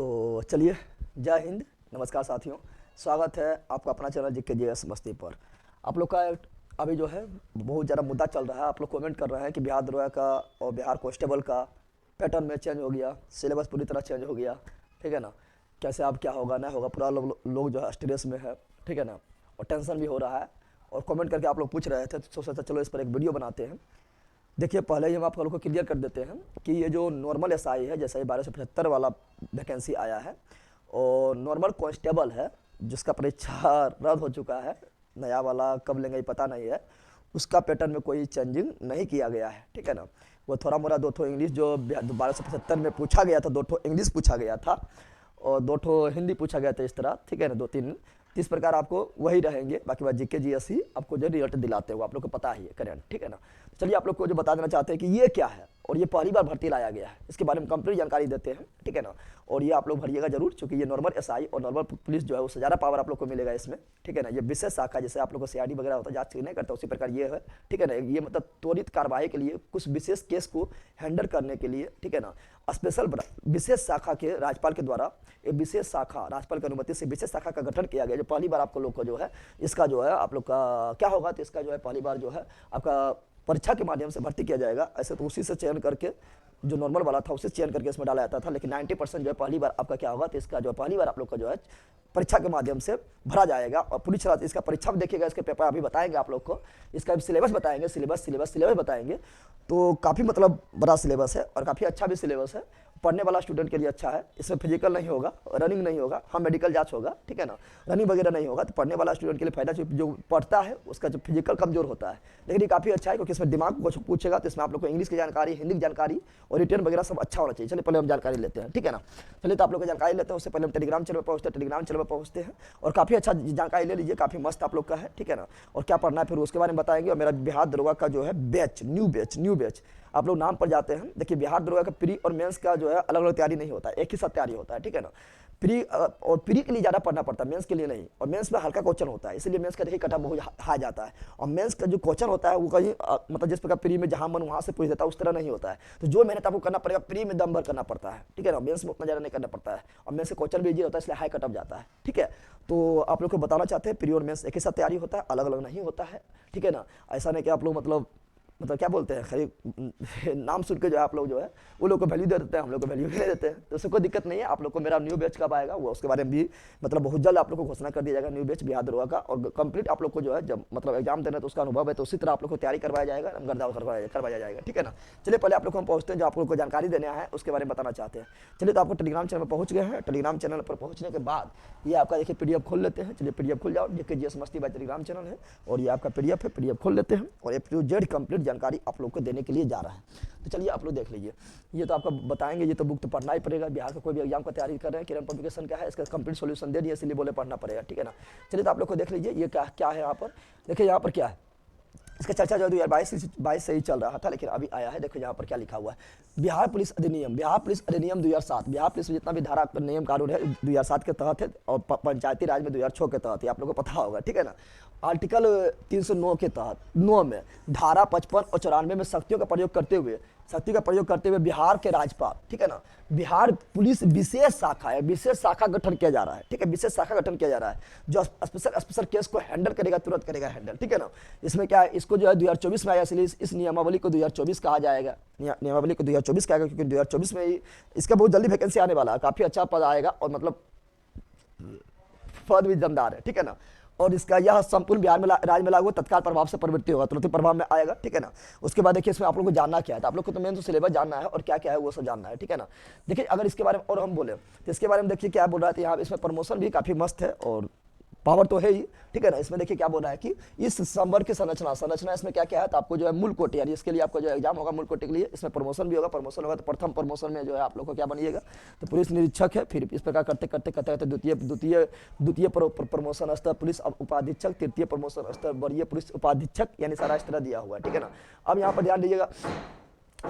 तो चलिए, जय हिंद, नमस्कार साथियों। स्वागत है आपका अपना चैनल जीके जीएस मस्ती पर। आप लोग का अभी जो है बहुत ज़्यादा मुद्दा चल रहा है। आप लोग कमेंट कर रहे हैं कि बिहार दरोगा का और बिहार कांस्टेबल का पैटर्न में चेंज हो गया, सिलेबस पूरी तरह चेंज हो गया, ठीक है ना। कैसे अब क्या होगा नहीं होगा, पूरा लोग जो है स्ट्रेस में है, ठीक है ना, और टेंशन भी हो रहा है। और कमेंट करके आप लोग पूछ रहे थे, तो सोचा चलो इस पर एक वीडियो बनाते हैं। देखिए, पहले ही हम आप लोगों को क्लियर कर देते हैं कि ये जो नॉर्मल एसआई है, जैसे 1275 वाला वैकेंसी आया है, और नॉर्मल कांस्टेबल है जिसका परीक्षा रद्द हो चुका है, नया वाला कब लेंगे ये पता नहीं है, उसका पैटर्न में कोई चेंजिंग नहीं किया गया है, ठीक है ना। वो थोड़ा मोड़ा दो ठो इंग्लिश जो 1275 में पूछा गया था, दो ठो इंग्लिश पूछा गया था और दो ठो हिंदी पूछा गया था, इस तरह, ठीक है ना, दो तीन इस प्रकार आपको वही रहेंगे। बाकी बात जीके जीएस ही आपको जो रिजल्ट दिलाते हो, आप लोग को पता ही है करेंट, ठीक है ना। चलिए, आप लोग को जो बता देना चाहते हैं कि ये क्या है और ये पहली बार भर्ती लाया गया है, इसके बारे में कंप्लीट जानकारी देते हैं, ठीक है ना। और ये आप लोग भरिएगा जरूर, क्योंकि ये नॉर्मल एसआई और नॉर्मल पुलिस जो है उससे ज़्यादा पावर आप लोग को मिलेगा इसमें, ठीक है ना। ये विशेष शाखा, जैसे आप लोग को सीआईडी वगैरह होता है, जांच नहीं करता, उसी प्रकार ये है, ठीक है ना। ये मतलब त्वरित कार्रवाई के लिए, कुछ विशेष केस को हैंडल करने के लिए, ठीक है ना, स्पेशल विशेष शाखा के राज्यपाल के द्वारा एक विशेष शाखा, राज्यपाल की अनुमति से विशेष शाखा का गठन किया गया, जो पहली बार आपको लोग को जो है इसका जो है आप लोग का क्या होगा, तो इसका जो है पहली बार जो है आपका परीक्षा के माध्यम से भर्ती किया जाएगा। ऐसे तो उसी से चयन करके, जो नॉर्मल वाला था उसे चयन करके इसमें डाला जाता था, लेकिन 90% जो है पहली बार आपका क्या होगा, तो इसका जो पहली बार आप लोग का जो है परीक्षा के माध्यम से भरा जाएगा। और पूरी तरह इसका परीक्षा भी देखिएगा, इसके पेपर अभी बताएंगे आप लोग को, इसका भी सिलेबस बताएंगे, सिलेबस बताएंगे। तो काफ़ी मतलब बड़ा सिलेबस है और काफ़ी अच्छा भी सिलेबस है, पढ़ने वाला स्टूडेंट के लिए अच्छा है। इसमें फिजिकल नहीं होगा, रनिंग नहीं होगा, हाँ मेडिकल जांच होगा, ठीक है ना, रनिंग वगैरह नहीं होगा। तो पढ़ने वाला स्टूडेंट के लिए फायदा, जो पढ़ता है उसका जो फिजिकल कमजोर होता है, लेकिन ये काफ़ी अच्छा है, क्योंकि इसमें दिमाग को पूछेगा, तो इसमें आप लोग को इंग्लिश की जानकारी, हिंदी की जानकारी और रिटर्न वगैरह सब अच्छा होना चाहिए। चलिए पहले हम जानकारी लेते हैं, ठीक है ना। चलिए, तो आप लोग को जानकारी लेते हैं, उससे पहले हम टेलीग्राम चैनल पर पहुँचते हैं और काफ़ी अच्छा जानकारी ले लीजिए, काफ़ी मस्त आप लोग का है, ठीक है ना। और क्या पढ़ना है फिर उसके बारे में बताएंगे। और मेरा बिहार दरोगा का जो है न्यू बैच आप लोग नाम पर जाते हैं। देखिए, बिहार दरोगा का प्री और मेंस का जो है अलग अलग तैयारी नहीं होता है, एक ही साथ तैयारी होता है, ठीक है ना। प्री के लिए ज़्यादा पढ़ना पड़ता है, मेंस के लिए नहीं। और मेंस में हल्का क्वेश्चन होता है, इसलिए मेंस का देखिए कटा बहुत हाई जाता है। और मेंस का जो क्वेश्चन होता है वो कहीं मतलब जिस प्रकार प्री में जहाँ मन वहाँ से पूछ देता है, उस तरह नहीं होता है। तो जो मेहनत आपको करना पड़ेगा, प्री में दम भर करना पड़ता है, ठीक है ना। मेंस में उतना ज़्यादा नहीं करना पड़ता है, और मेंस से क्वेश्चन भी इजी होता है, इसलिए हाई कटअप जाता है, ठीक है। तो आप लोग को बताना चाहते हैं, प्री और मेंस एक ही साथ तैयारी होता है, अलग अलग नहीं होता है, ठीक है ना। ऐसा नहीं कि आप लोग मतलब क्या बोलते हैं, खरी नाम सुन के जो है आप लोग जो है वो लोग को वैल्यू दे देते हैं, हम लोग को वैल्यू नहीं देते हैं। तो उससे कोई दिक्कत नहीं है। आप लोग को मेरा न्यू बैच कब आएगा वो उसके बारे में भी मतलब बहुत जल्द आप लोग को घोषणा कर दिया जाएगा, न्यू बैच बिहार दरोगा का। और कंप्लीट आप लोग को जो है जब मतलब एग्जाम देना है तो उसका अनुभव है, तो उसी तरह आप लोग को तैयारी करवाया जाएगा, गर्दाव करवाया जाएगा, ठीक है ना। चलिए, पहले आप लोग को हम पहुँचते हैं, जो आप लोग को जानकारी देना है उसके बारे में बताना चाहते हैं। चलिए, तो आपको टेलीग्राम चैनल पर पहुँच गए हैं। टेलीग्राम चैनल पर पहुँचने के बाद ये आपका देखिए पीडीएफ खोल लेते हैं। चलिए, पीडीएफ खुल जाओ, जीके जीएस मस्ती बाय टेलीग्राम चैनल है और ये आपका पीडीएफ है। पीडीएफ खोल लेते हैं और A to Z कंप्लीट जानकारी आप लोग को देने के लिए जा रहा है। तो चलिए, आप लोग देख लीजिए, ये तो आपका बताएंगे, ये तो बुक तो पढ़ना ही पड़ेगा। बिहार का कोई भी एग्जाम का तैयारी कर रहे हैं, किरण पब्लिकेशन का है, इसका कंप्लीट सॉल्यूशन दे दिए, इसलिए बोले पढ़ना पड़ेगा, ठीक है ना। चलिए, तो आप लोग को देख लीजिए, ये क्या क्या है यहाँ पर। देखिए, यहाँ पर क्या है, इसका चर्चा जो 2022 से ही चल रहा था, लेकिन अभी आया है। देखो यहाँ पर क्या लिखा हुआ है, बिहार पुलिस अधिनियम 2007। बिहार पुलिस में जितना भी धारा नियम कानून है 2007 के तहत है, और पंचायती राज में 2006 के तहत है, आप लोगों को पता होगा, ठीक है ना। आर्टिकल 309 के तहत 9 में धारा 55 और 94 में शक्तियों का प्रयोग करते हुए बिहार के राज्यपाल, ठीक है ना, बिहार पुलिस विशेष शाखा है, विशेष शाखा गठन किया जा रहा है, ठीक है, विशेष शाखा गठन किया जा रहा है, जो स्पेशल केस को हैंडल करेगा, तुरंत करेगा हैंडल, ठीक है ना। इसमें क्या है, इसको जो है 2024 में आया, इसलिए इस नियमावली को 2024 कहा जाएगा, नियमावली को 2024 कहा जाएगा, क्योंकि 2024 में ही इसका बहुत जल्दी वैकेंसी आने वाला है, काफी अच्छा पद आएगा और मतलब पद भी दमदार है, ठीक है ना। और इसका यह संपूर्ण बिहार में राज्य में लागू तत्काल प्रभाव से प्रवृत्ति होगा, तुरंत प्रभाव में आएगा, ठीक है ना। उसके बाद देखिए, इसमें आप लोग को जानना क्या है, तो आप लोग को तो मेन तो सिलेबस जानना है और क्या क्या है वो सब जानना है, ठीक है ना। देखिए, अगर इसके बारे में और हम बोले तो इसके बारे में देखिए क्या बोल रहा था यहाँ, इसमें प्रमोशन भी काफी मस्त है और पावर तो है ही, ठीक है ना। इसमें देखिए क्या बोल रहा है कि इस संवर्ग की संरचना इसमें क्या क्या है, तो आपको जो है मूल कोटि, यानी इसके लिए आपको जो एग्जाम होगा मूल कोटि के लिए, इसमें प्रमोशन भी होगा। प्रमोशन होगा तो प्रथम प्रमोशन में जो है आप लोग को क्या बनिएगा, तो पुलिस निरीक्षक है, फिर इस प्रकार करते करते द्वितीय प्रमोशन स्तर पुलिस उपाधीक्षक, तृतीय प्रमोशन स्तर वरीय पुलिस उपाधीक्षक, यानी सारा इस तरह दिया हुआ है, ठीक है ना। अब यहाँ पर ध्यान दीजिएगा,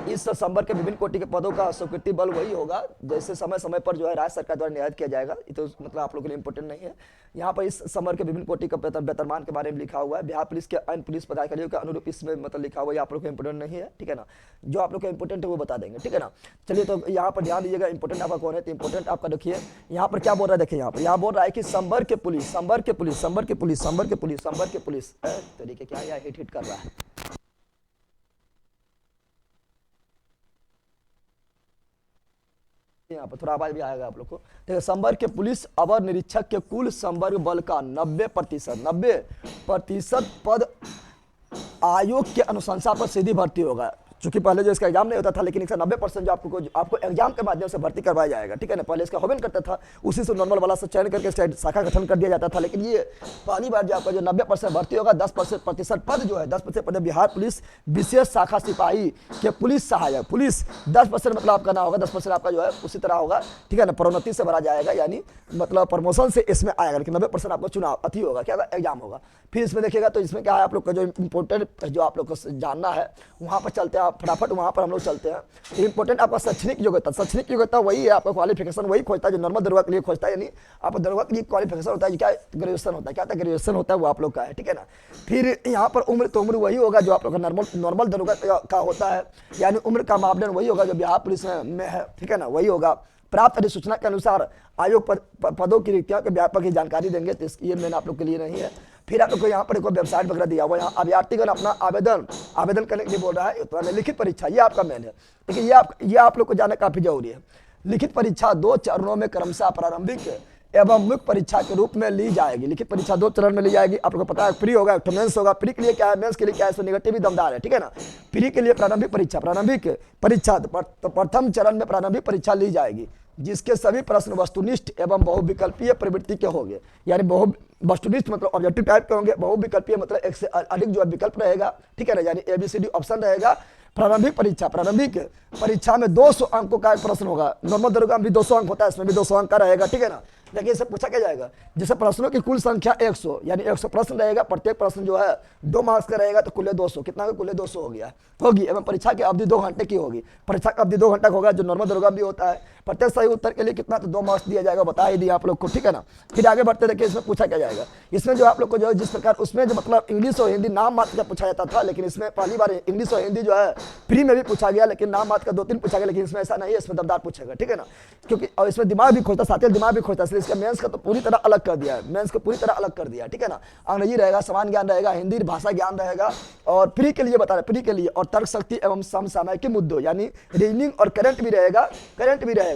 इस संवर के विभिन्न कोटि के पदों का स्वीकृति बल वही होगा जैसे समय समय पर जो है राज्य सरकार द्वारा निर्धारित किया जाएगा। ये तो मतलब आप लोगों के लिए इंपॉर्टेंट नहीं है। यहाँ पर इस संवर के विभिन्न कोटि का वेतनमान के बारे में लिखा हुआ है। बिहार पुलिस के अन्य पुलिस पदाधिकारियों के अनुरूप इसमें मतलब लिखा हुआ है, आप लोग को इंपॉर्टेंट नहीं है, ठीक है ना। जो आप लोग का इंपॉर्टेंट है वो बता देंगे, ठीक है ना। चलिए तो यहाँ पर ध्यान दीजिएगा, इंपॉर्टेंट आपका कौन है, तो इंपॉर्टेंट आपका देखिए यहाँ पर क्या बोल रहा है। देखिए यहाँ बोल रहा है कि संवर के पुलिस, संवर के पुलिस, संवर के पुलिस, संवर के पुलिस, संवर के पुलिस तरीके क्या यहाँ हिट कर रहा है। यहाँ पर थोड़ा आवाज भी आएगा आप लोग को। देखिए संवर्ग के पुलिस अवर निरीक्षक के कुल संवर्ग बल का 90% पद आयोग के अनुशंसा पर सीधी भर्ती होगा। चूंकि पहले जो इसका एग्जाम नहीं होता था, लेकिन इसका 90% जो आपको एग्जाम के माध्यम से भर्ती करवाया जाएगा, ठीक है ना। पहले इसका होवन करता था, उसी से नॉर्मल वाला से चयन करके शाखा गठन कर दिया जाता था। लेकिन ये पहली बार जो आपका जो 90% भर्ती होगा, 10% पद जो है 10% पद बिहार पुलिस विशेष शाखा सिपाही के पुलिस सहायक, पुलिस 10% मतलब आपका ना होगा, 10% आपका जो है उसी तरह होगा, ठीक है ना। प्रोन्नति से भरा जाएगा, यानी मतलब प्रमोशन से इसमें आएगा, लेकिन 90% आपको चुनाव अति होगा, क्या एग्जाम होगा। फिर इसमें देखिएगा तो इसमें क्या है, आप लोग का जो इंपॉर्टेंट जो आप लोग को जानना है वहाँ पर चलते हैं, आप फटाफट वहाँ पर हम लोग चलते हैं। इंपॉर्टेंट आपका शैक्षणिक योग्यता, शैक्षणिक योग्यता वही है, आपका क्वालिफिकेशन वही खोजता है जो नॉर्मल दरोगा के लिए खोजता है, यानी आप दरोगा के लिए क्वालिफिकेशन होता है, क्या ग्रेजुएशन होता है, क्या ग्रेजुएशन होता है वो आप लोग का है, ठीक है ना। फिर यहाँ पर उम्र, तो उम्र वही होगा जो आप लोग का नॉर्मल दरोगा का होता है, यानी उम्र का मापदंड वही होगा जो बिहार पुलिस में है, ठीक है ना, वही होगा। प्राप्त अधिसूचना के अनुसार आयोग पदों की रिक्तियों के व्यापक की जानकारी देंगे, तो ये मैंने आप लोग के लिए नहीं है। फिर आप लोग को यहाँ पर एक वेबसाइट वगैरह दिया हुआ है, यहाँ अभ्यर्थीगण अपना आवेदन करने के लिए बोल रहा है। तो लिखित परीक्षा ये आपका मेन है, देखिए ये आप लोग को जानना काफी जरूरी है। लिखित परीक्षा 2 चरणों में क्रमशः प्रारंभिक एवं मुख्य परीक्षा के रूप में ली जाएगी। लिखित परीक्षा 2 चरण में ली जाएगी, आप लोग को पता है। प्री होगा, तो मेंस होगा। प्री के लिए क्या है, मेंस के लिए क्या है, इसमें निगेटिव भी दमदार है, ठीक है ना। प्री के लिए प्रारंभिक परीक्षा तो प्रथम चरण में प्रारंभिक परीक्षा ली जाएगी, जिसके सभी प्रश्न वस्तुनिष्ठ एवं बहुविकल्पीय प्रवृत्ति के होंगे, यानी वस्तुनिष्ठ मतलब ऑब्जेक्टिव टाइप के होंगे, बहुविकल्पीय मतलब एक से अधिक जो विकल्प रहेगा, ठीक है ना, यानी ABCD ऑप्शन रहेगा। प्रारंभिक परीक्षा में 200 अंकों का एक प्रश्न होगा। नॉर्मल दरोगा में भी 200 अंक होता है, इसमें भी 200 अंक का रहेगा, ठीक है ना। लेकिन इससे पूछा क्या जाएगा, जैसे प्रश्नों की कुल संख्या 100, यानी 100 प्रश्न रहेगा, प्रत्येक प्रश्न जो है 2 मार्क्स का रहेगा, तो कुल 200 कितना का, कुल 200 हो गया होगी। एवं परीक्षा की अवधि 2 घंटे की होगी। परीक्षा का अवधि 2 घंटा होगा, जो नॉर्मल दरोगा भी होता है। प्रत्येक सही उत्तर के लिए कितना, तो 2 मार्क्स दिया जाएगा, बता ही दिया आप लोग को, ठीक है ना। फिर आगे बढ़ते देखिए इसमें पूछा क्या जाएगा। इसमें जो आप लोग को जो है जिस प्रकार उसमें जो मतलब इंग्लिश और हिंदी नाम मात्र का पूछा जाता था, लेकिन इसमें पहली बार इंग्लिश और हिंदी जो है प्री में भी पूछा गया, लेकिन नाम मात्र का 2-3 पूछा गया। लेकिन इसमें ऐसा नहीं है, इसमें दमदार पूछेगा, ठीक है ना, क्योंकि और इसमें दिमाग भी खोजता, साथ ही दिमाग भी खोजता, इसलिए इसका मेंस का तो पूरी तरह अलग कर दिया है, मेंस को पूरी तरह अलग कर दिया, ठीक है ना। अंग्रेजी रहेगा, सामान्य ज्ञान रहेगा, हिंदी भाषा ज्ञान रहेगा, और प्री के लिए बता रहे, प्री के लिए और तर्क शक्ति एवं समसामयिक मुद्दों यानी रीजनिंग और करंट भी रहेगा,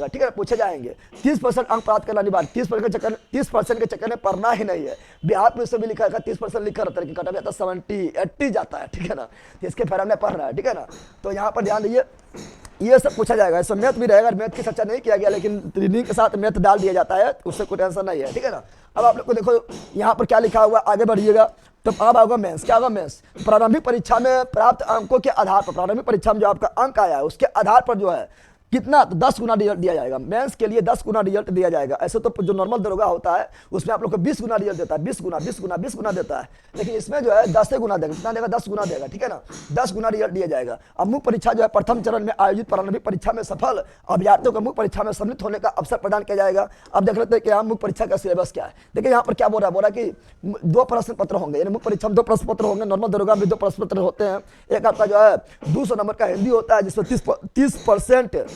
ठीक है, पूछे जाएंगे। 30% अंक प्राप्त करना अनिवार्य, 30% के चक्कर में पढ़ना ही नहीं है। बिहार पुलिस में भी लिखा है 30% लिखा रहता है कि कटा जाता है 70-80 जाता है, ठीक है ना, तो इसके फेर में पढ़ रहा है, ठीक है ना। तो यहाँ पर ध्यान दीजिए, ये सब पूछा जाएगा। इसमें मैथ भी रहेगा, मैथ की चर्चा नहीं किया गया, लेकिन रीजनिंग के साथ मैथ डाल दिया जाता है, उससे कोई टेंशन नहीं है, ठीक है ना। अब आप लोग को देखो यहाँ पर क्या लिखा हुआ, आगे बढ़िएगा तो अब होगा मेंस। क्या होगा मेंस, प्रारंभिक परीक्षा में प्राप्त अंकों के आधार पर, प्रारंभिक परीक्षा में जो आपका अंक आया है उसके आधार पर जो है कितना, तो 10 गुना रिजल्ट दिया जाएगा। मेंस के लिए 10 गुना रिजल्ट दिया जाएगा। ऐसे तो जो नॉर्मल दरोगा होता है उसमें आप लोग को 20 गुना रिजल्ट देता है, 20 गुना देता है, लेकिन इसमें जो है 10 गुना देगा। कितना देगा, 10 गुना देगा, ठीक है ना, 10 गुना रिजल्ट दिया जाएगा। अब मुख्य परीक्षा जो है प्रथम चरण में आयोजित प्रारंभिक परीक्षा में सफल अभ्यर्थियों को मुख्य परीक्षा में सम्मिलित होने का अवसर प्रदान किया जाएगा। अब देख लेते हैं कि यहाँ मुख्य परीक्षा का सिलेबस क्या है। देखिए यहाँ पर क्या बोल रहा है कि 2 प्रश्न पत्र होंगे, यानी मुख्य परीक्षा में 2 प्रश्न पत्र होंगे। नॉर्मल दरोगा में 2 प्रश्न पत्र होते हैं। एक आपका जो है 200 नंबर का हिंदी होता है, जिसमें 30%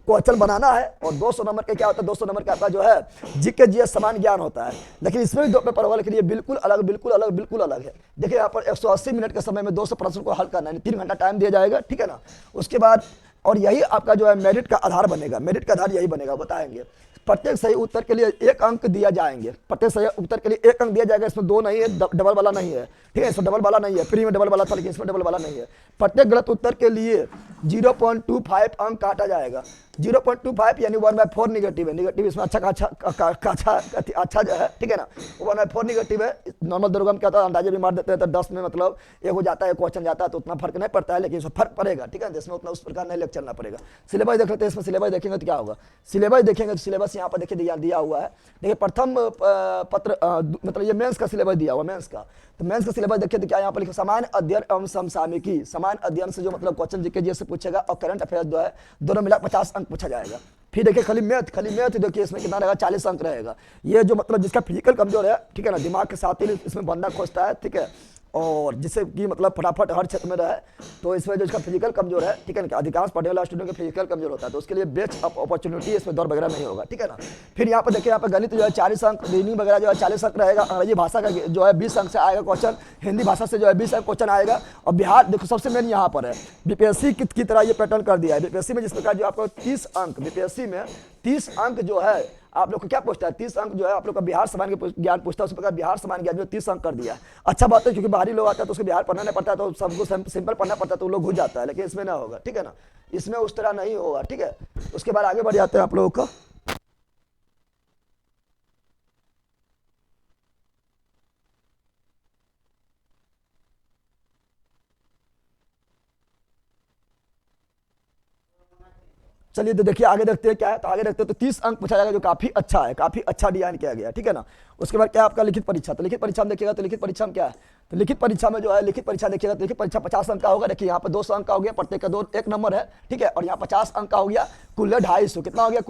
क्वेश्चन बनाना है, और 200 नंबर का क्या होता है, 200 नंबर का आपका जो है जीके जीएस समान ज्ञान होता है। लेकिन इसमें भी 2 पेपर होगा, लेकिन ये बिल्कुल अलग है। देखिए यहाँ पर 180 मिनट के समय में 200 प्रश्न को हल करना है, 3 घंटा टाइम दिया जाएगा, ठीक है ना। उसके बाद और यही आपका जो है मेरिट का आधार बनेगा, मेरिट का आधार यही बनेगा, बताएंगे। प्रत्येक सही उत्तर के लिए 1 अंक दिया जाएंगे, प्रत्येक सही उत्तर के लिए 1 अंक दिया जाएगा। इसमें 2 नहीं है, डबल वाला नहीं है, ठीक है, इसमें डबल वाला नहीं है। प्री में डबल वाला था, लेकिन इसमें डबल वाला नहीं है। प्रत्येक गलत उत्तर के लिए 0.25 अंक काटा जाएगा। 0.25 यानी 1/4 निगेटिव है। निगेटिव इसमें अच्छा जो है, ठीक है ना, 1/4 निगेटिव है। नॉर्मल दरोगा में क्या होता है, अंदाजे भी मार देते हैं, तो 10 में मतलब 1 हो जाता है, क्वेश्चन जाता है, तो उतना फर्क नहीं पड़ता है, लेकिन इसमें फर्क पड़ेगा, ठीक है, इसमें उतना उस प्रकार नहीं लेकर चलना पड़ेगा। सिलेबस देख लेते हैं, इसमें सिलेबस देखेंगे तो क्या होगा, सिलेबस देखेंगे तो सिलेबस सिलेबस यहाँ पर देखिए दिया हुआ है। देखिए प्रथम पत्र मतलब ये मेंस का सिलेबस दिया हुआ, मेंस का। तो मेंस का सिलेबस देखिए तो क्या यहाँ पर लिखो, सामान्य अध्ययन एवं समसामयिकी, सामान्य अध्ययन से जो मतलब क्वेश्चन जीके जी से पूछेगा और करंट अफेयर्स जो है दोनों मिला 50 अंक पूछा जाएगा। फिर देखिए खाली मैथ देखिए इसमें कितना रहेगा, 40 अंक रहेगा। ये जो मतलब जिसका फिजिकल कमजोर है, ठीक है ना, दिमाग के साथ ही इसमें बंदा खोजता है, ठीक है, और जिससे कि मतलब फटाफट हर क्षेत्र में रहे, तो इसमें जो इसका फिजिकल कमजोर है, ठीक है ना, अधिकांश पढ़ने वाला स्टूडेंट का फिजिकल कमजोर होता है, तो उसके लिए बेस्ट अपॉर्चुनिटी, इसमें दौड़ वगैरह नहीं होगा, ठीक है ना। फिर यहाँ पर देखिए, यहाँ पर गणित जो है 40 अंक, रीजनिंग वगैरह जो है 40 अंक रहेगा, अंग्रेजी भाषा का जो है 20 अंक से आएगा क्वेश्चन, हिंदी भाषा से जो है 20 अंक क्वेश्चन आएगा। और बिहार देखो सबसे मेन यहाँ पर है, बीपीएससी की तरह ये पैटर्न कर दिया है। बीपीएससी में जिस प्रकार जो आपको 30 अंक, बीपीएससी में 30 अंक जो है आप लोग को क्या पूछता है, 30 अंक जो है आप लोग का बिहार सामान्य ज्ञान पूछता है, उस प्रकार बिहार सामान्य ज्ञान जो 30 अंक कर दिया है। अच्छा बात है, क्योंकि बाहरी लोग आता है तो उसको बिहार पढ़ना नहीं पड़ता है, तो सबको सिंपल पढ़ना पड़ता है, तो वो लोग घुस जाता है, लेकिन इसमें ना होगा, ठीक है ना, इसमें उस तरह नहीं होगा, ठीक है। उसके बाद आगे बढ़ जाते हैं आप लोगों का। चलिए तो देखिए आगे देखते हैं क्या है, तो आगे देखते हैं तो 30 अंक पूछा जाएगा, जो काफी अच्छा है, काफी अच्छा डिजाइन किया गया है, ठीक है ना। उसके बाद क्या आपका लिखित परीक्षा, तो लिखित परीक्षा में देखिएगा तो लिखित परीक्षा में क्या है, तो लिखित परीक्षा में जो है लिखित परीक्षा देखिएगा तो लिखित परीक्षा 50 अंक का होगा। देखिए यहाँ पर 200 अंक का हो गया, प्रत्येक का 1 नंबर है, ठीक है, और यहाँ 50 अंक का हो गया, कुल 250, कितना हो गया,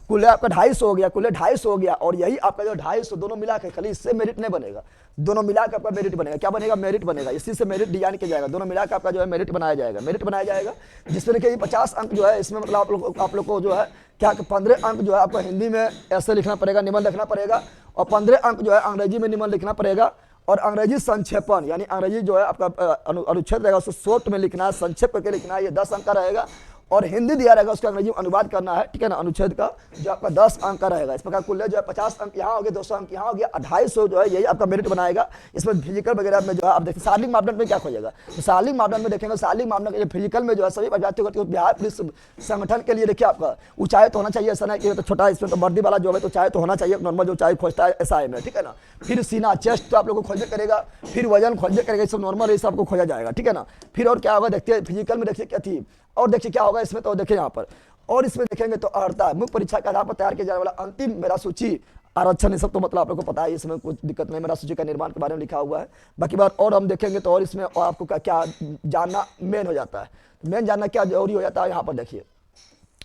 कुल आपका 250 हो गया, कुल 250 हो गया। और यही आपका जो 250 दोनों मिला के, खाली इससे मेरिट नहीं बनेगा, दोनों मिला के आपका मेरिट बनेगा, क्या बनेगा, मेरिट बनेगा, इसी से मेरिट डिजाइन किया जाएगा, दोनों मिला के आपका जो है मेरिट बनाया जाएगा, जिसमें देखिए 50 अंक जो है इसमें मतलब आप लोग को जो है क्या 15 अंक जो है आपको हिंदी में ऐसे लिखना पड़ेगा, निबंध लिखना पड़ेगा, और 15 अंक जो है अंग्रेजी में निबंध लिखना पड़ेगा, और अंग्रेजी संक्षेपण यानी अंग्रेजी जो है आपका अनुच्छेद रहेगा उसको शॉर्ट में लिखना है, संक्षेप करके लिखना है, ये 10 अंक का रहेगा। और हिंदी दिया रहेगा उसका अंग्रेजी में अनुवाद करना है, ठीक है ना, अनुच्छेद का जो आपका 10 अंक का रहेगा। इस प्रकार कुल जो है 50 अंक यहाँ हो गए, 200 अंक यहाँ हो गया, 250 जो है यही आपका मेरिट बनाएगा। इसमें फिजिकल वगैरह में जो है आप देखिए शारीरिक मापदंड में क्या खोजेगा, तो शारीरिक मापदंड में देखेंगे, शारीरिक मापदंड फिजिकल में जो है सभी अभ्यर्थियों को बिहार पुलिस संगठन के लिए देखिए आपका ऊंचाई तो होना चाहिए, ऐसा नहीं कि तो छोटा इसमें तो वर्दी वाला जो है तो ऊंचाई तो होना चाहिए, नॉर्मल जो ऊंचाई खोजता है एसआई में, ठीक है ना। फिर सीना चेस्ट तो आप लोग को खोजने करेगा, फिर वजन खोजने करेगा, सब नॉर्मल ये सबको खोजा जाएगा, ठीक है ना। फिर और क्या होगा देखते हैं फिजिकल में, देखिए क्या थी, और देखिए क्या होगा इसमें, तो देखिए यहाँ पर, और इसमें देखेंगे तो अर्हता मुख्य परीक्षा के आधार पर तैयार किया जाने वाला अंतिम मेरा सूची आरक्षण, ये सब तो मतलब आप लोग को पता है, इसमें कुछ दिक्कत नहीं, मेरा सूची का निर्माण के बारे में लिखा हुआ है। बाकी बात और हम देखेंगे तो और इसमें और आपको क्या जानना मेन हो जाता है, मेन जानना क्या जरूरी हो जाता है। यहाँ पर देखिए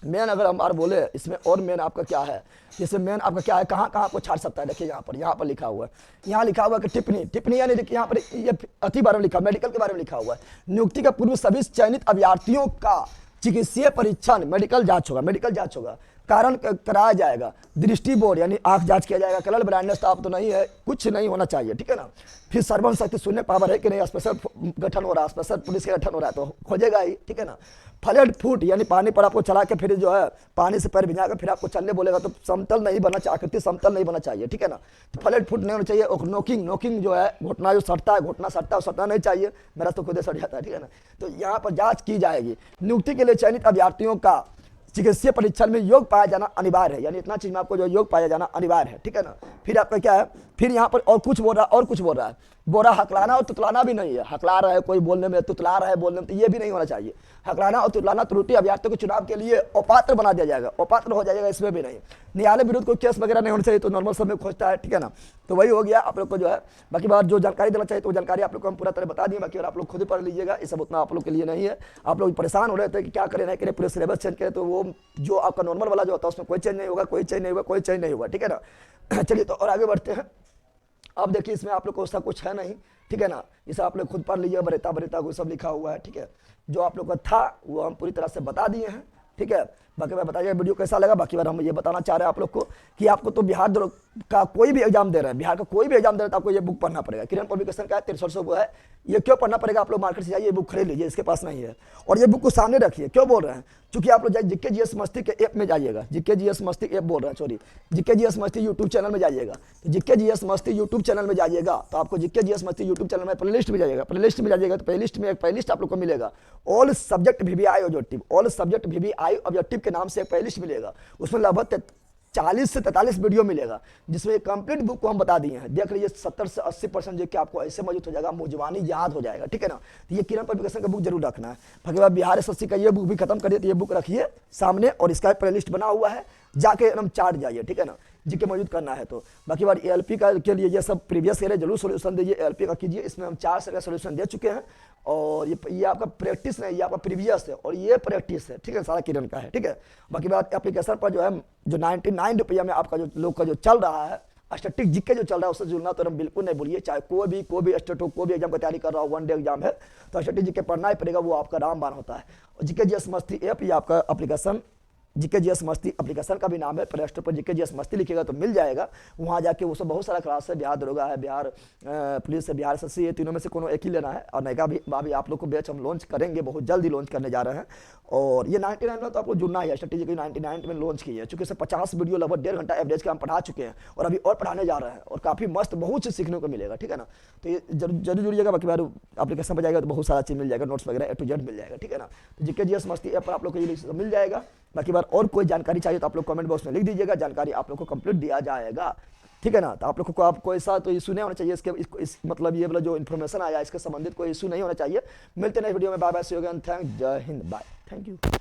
मेन अगर हम बार बोले इसमें, और मेन आपका क्या है, जैसे मेन आपका क्या है, कहाँ कहाँ आपको छाट सकता है, देखिए यहाँ पर लिखा हुआ है, यहाँ लिखा हुआ है कि टिप्पणी यानी देखिए यहाँ पर ये अति बारे में लिखा, मेडिकल के बारे में लिखा हुआ है, नियुक्ति का पूर्व सभी चयनित अभ्यर्थियों का चिकित्सीय परीक्षण मेडिकल जांच होगा, कारण कराया जाएगा, दृष्टि बोर्ड यानी आंख जांच किया जाएगा, कलर ब्लाइंडनेस तो नहीं है, कुछ नहीं होना चाहिए, ठीक है ना। फिर सर्वन शक्ति शून्य पावर है कि नहीं, स्पेशल गठन हो रहा है, स्पेशल पुलिस का गठन हो रहा है, तो खोजेगा ही, ठीक है ना। फ्लड फुट यानी पानी पर आपको चला के फिर जो है पानी से पैर भिजा कर फिर आपको चलने बोलेगा, तो समतल नहीं बनना चाहिए, आकृति समतल नहीं बनना चाहिए, ठीक है ना। तो फ्लड फुट नहीं होना चाहिए, और नोकिंग जो है घुटना जो सटता है, घुटना सटता है, सटना नहीं चाहिए, मेरा तो खुद ही सट जाता है, ठीक है ना। तो यहाँ पर जांच की जाएगी, नियुक्ति के लिए चयनित अभ्यर्थियों का चिकित्सीय परीक्षण में योग पाया जाना अनिवार्य है, यानी इतना चीज में आपको जो योग पाया जाना अनिवार्य है, ठीक है ना। फिर आपका क्या है, फिर यहाँ पर और कुछ बोल रहा है, बोरा हकलाना और तुतलाना भी नहीं है, हकला रहा है कोई बोलने में, तुतला रहा है बोलने में, तो ये भी नहीं होना चाहिए। हकलाना और तुतलाना त्रुटि अभ्यर्थियों को चुनाव के लिए अपात्र बना दिया जाएगा, अपात्र हो जाएगा, इसमें भी नहीं। न्यायालय विरुद्ध कोई केस वगैरह नहीं होना चाहिए, तो नॉर्मल समय खोजता है, ठीक है ना। तो वही हो गया आप लोग को जो है, बाकी बात जो जानकारी देना चाहिए तो जानकारी आप लोग को हम पूरा तरह बता दिए, बाकी आप लोग खुद ही पढ़ लीजिएगा, ये सब उतना आप लोग के लिए नहीं है। आप लोग परेशान हो रहे थे कि क्या करें नहीं करें, पूरे सिलेबस चेंज करें, तो वो जो आपका नॉर्मल वाला जो होता है उसमें कोई चेंज नहीं होगा, कोई चेंज नहीं होगा, ठीक है ना। चलिए तो और आगे बढ़ते हैं। अब देखिए इसमें आप लोग को उसका कुछ है नहीं, ठीक है ना, इसे आप लोग खुद पढ़ लीजिए, बरेता को सब लिखा हुआ है, ठीक है। जो आप लोग का था वो हम पूरी तरह से बता दिए हैं, ठीक है। बाकी मैं बताइए वीडियो कैसा लगा। बाकी बार हम ये बताना चाह रहे हैं आप लोग को कि आपको तो बिहार का कोई भी एग्जाम दे रहे हैं, बिहार का कोई भी एग्जाम दे रहे हैं तो आपको ये बुक पढ़ना पड़ेगा। किरण पब्लिकेशन का 6300 वो है, ये क्यों पढ़ना पड़ेगा, आप लोग मार्केट से जाइए ये बुक खरीद लीजिए, इसके पास नहीं है। और ये बुक को सामने रखिए, क्यों बोल रहे हैं, क्योंकि आप लोग जीके जीएस मस्ती के ऐप में जाइएगा, जीके जीएस मस्ती ऐप बोल रहे हैं, सॉरी जीके जीएस मस्ती यूट्यूब चैनल में जाइएगा, तो जीके जीएस मस्ती यूट्यूब चैनल में जाइएगा, तो आपको जीके जीएस मस्ती यूट्यूब चैनल में प्लेलिस्ट में जाइएगा, तो प्लेलिस्ट में एक प्लेलिस्ट आप लोग को मिलेगा, all subject VVI objective, all subject VVI objective के नाम से एक प्लेलिस्ट मिलेगा। उसमें लगभग 40 से 43 वीडियो मिलेगा, जिसमें कंप्लीट बुक को हम बता दिए हैं। देख लीजिए 70 से 80% जो कि आपको ऐसे मौजूद हो जाएगा, मुजवानी याद हो जाएगा, ठीक है ना। तो ये किरण पब्लिकेशन का बुक जरूर रखना है। बाकी बात बिहार एसएससी का ये बुक भी खत्म करिए, तो ये बुक रखिए सामने, और इसका प्लेलिस्ट बना हुआ है, जाके एकदम चाट जाइए, ठीक है ना, जीके मौजूद करना है तो। बाकी बार एएलपी का के लिए ये सब प्रीवियस ईयर है, जरूर सोल्यूशन दीजिए, एएलपी का कीजिए, इसमें हम 4 से का सोल्यूशन दे चुके हैं। और ये आपका प्रैक्टिस नहीं, ये आपका प्रीवियस है और ये प्रैक्टिस है, ठीक है, सारा किरण का है, ठीक है। बाकी बात एप्लीकेशन पर जो है जो 99 रुपया में आपका जो लोग का जो चल रहा है स्टैटिक जीके जो चल रहा है उससे जुड़ना तो हम बिल्कुल नहीं भूलिए। चाहे कोई भी स्टेट हो, कोई भी एग्जाम की तैयारी कर रहा हो, 1 डे एग्जाम है तो स्टैटिक जीके पढ़ना ही पड़ेगा, वो आपका रामबाण होता है। और जीके जीएस मस्ती ऐप, ये आपका एप्लीकेशन जीके जीएस मस्ती एप्लीकेशन का भी नाम है, प्ले स्टोर पर जीके जीएस मस्ती लिखेगा तो मिल जाएगा। वहाँ जाके वो सब बहुत सारा क्लास है, बिहार दरोगा है, बिहार पुलिस है, बिहार एसएससी, ये तीनों में से कोनो एक ही लेना है। और नएगा भी आप लोग को बैच हम लॉन्च करेंगे, बहुत जल्दी लॉन्च करने जा रहे हैं। और ये 99 में तो आपको जुड़ना है, स्ट्रेटेजी की 99 में लॉन्च की है, चूंकि इससे 50 वीडियो लगभग 1.5 घंटा एवरेज का हम पढ़ा चुके हैं और अभी और पढ़ाने जा रहे हैं और काफ़ी मस्त बहुत चीज़ सीखने को मिलेगा, ठीक है ना। तो ये जरूर जुड़िएगा। बाकी बार एप्लीकेशन पर जाएगा तो बहुत सारा चीज़ मिल जाएगा, नोट्स वगैरह A to Z मिल जाएगा, ठीक है ना। तो जीके जीएस मस्ती ऐप पर आप लोग को ये मिल जाएगा। बाकी बार और कोई जानकारी चाहिए तो आप लोग कमेंट बॉक्स में लिख दीजिएगा, जानकारी आप लोग को कंप्लीट दिया जाएगा, ठीक है ना। तो आप लोग को कोई ऐसा तो इशू नहीं होना चाहिए इस मतलब ये वाला जो इन्फॉर्मेशन आया इसके संबंधित कोई इशू नहीं होना चाहिए। मिलते हैं वीडियो में, bye bye, see you again, thank, जय हिंद, बाय, थैंक यू।